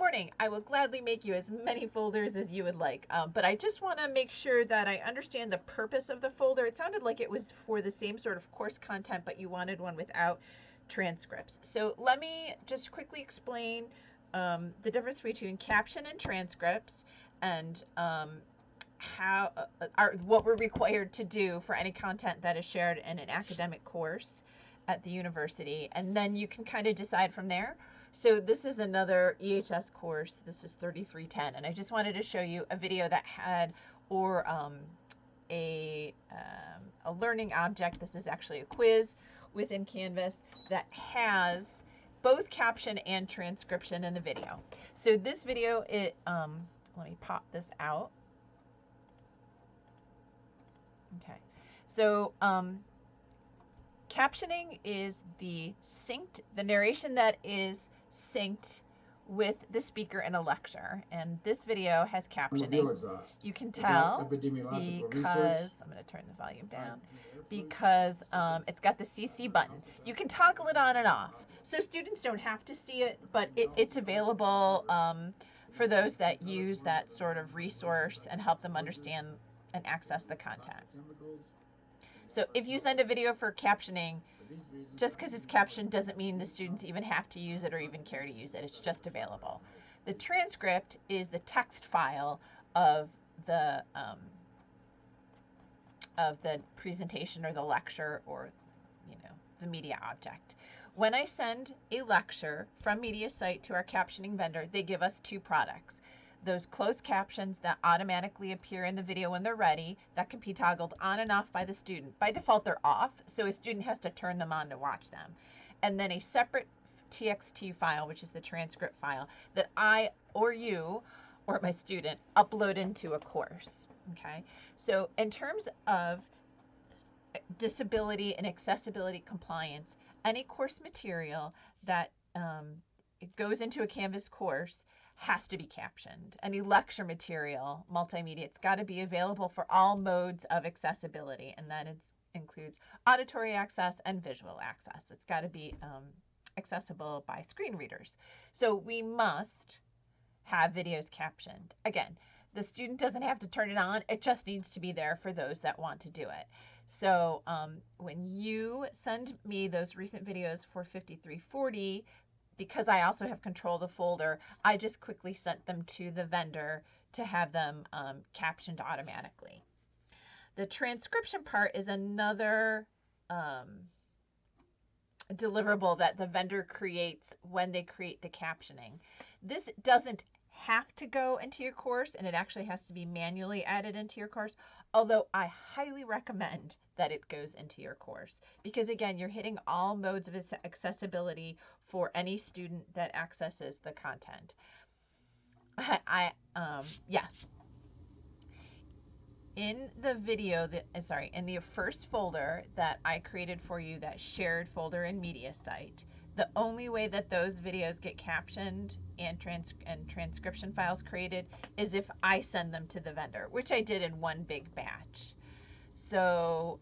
morning. I will gladly make you as many folders as you would like, but I just want to make sure that I understand the purpose of the folder. It sounded like it was for the same sort of course content, but you wanted one without transcripts. So let me just quickly explain the difference between caption and transcripts, and what we're required to do for any content that is shared in an academic course at the university, and then you can kind of decide from there. So this is another EHS course. This is 3310, and I just wanted to show you a video that had a learning object. This is actually a quiz within Canvas that has both caption and transcription in the video. So this video, let me pop this out. Okay, so captioning is the narration that is synced with the speaker in a lecture, and this video has captioning. You can tell because I'm going to turn the volume down, because it's got the CC button. You can toggle it on and off, so students don't have to see it, but it's available for those that use that sort of resource and help them understand and access the content. So if you send a video for captioning, just because it's captioned doesn't mean the students even have to use it or even care to use it. It's just available. The transcript is the text file of the presentation or the lecture, or the media object. When I send a lecture from Mediasite to our captioning vendor, they give us two products. Those closed captions that automatically appear in the video when they're ready, that can be toggled on and off by the student. By default, they're off, so a student has to turn them on to watch them. And then a separate TXT file, which is the transcript file, that I or you or my student upload into a course. Okay, so in terms of disability and accessibility compliance, any course material that it goes into a Canvas course has to be captioned. Any lecture material, multimedia, it's got to be available for all modes of accessibility, and that includes auditory access and visual access. It's got to be accessible by screen readers. So we must have videos captioned. Again, the student doesn't have to turn it on. It just needs to be there for those that want to do it. So when you send me those recent videos for 5340, because I also have control of the folder, I just quickly sent them to the vendor to have them captioned automatically. The transcription part is another deliverable that the vendor creates when they create the captioning. This doesn't have to go into your course, and it actually has to be manually added into your course, although I highly recommend that it goes into your course, because again, you're hitting all modes of accessibility for any student that accesses the content. Yes. In the video, in the first folder that I created for you, that shared folder in Mediasite, the only way that those videos get captioned and transcription files created is if I send them to the vendor, which I did in one big batch. So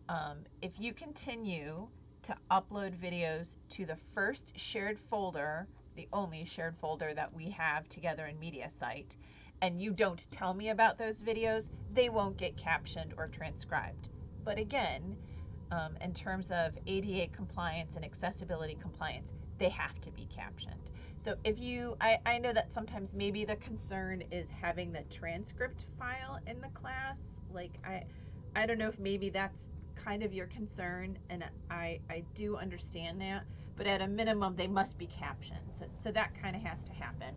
if you continue to upload videos to the first shared folder, the only shared folder that we have together in Mediasite, and you don't tell me about those videos, they won't get captioned or transcribed. But again, in terms of ADA compliance and accessibility compliance, they have to be captioned. So if I know that sometimes maybe the concern is having the transcript file in the class. Like I don't know if maybe that's kind of your concern, and I do understand that, but at a minimum they must be captioned. So that kind of has to happen.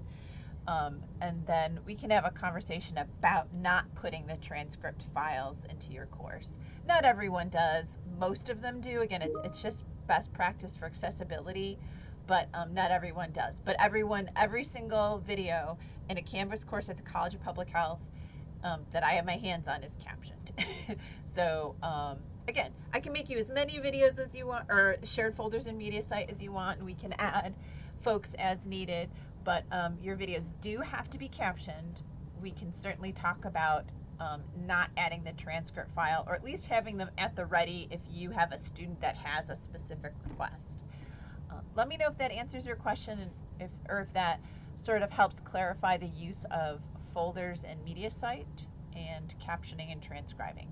And then we can have a conversation about not putting the transcript files into your course. Not everyone does. Most of them do. Again, it's just best practice for accessibility, but not everyone does. But every single video in a Canvas course at the College of Public Health that I have my hands on is captioned. So again, I can make you as many videos as you want, or shared folders in Mediasite as you want, and we can add folks as needed. But your videos do have to be captioned. We can certainly talk about not adding the transcript file, or at least having them at the ready if you have a student that has a specific request. Let me know if that answers your question, and if that sort of helps clarify the use of folders in Mediasite and captioning and transcribing.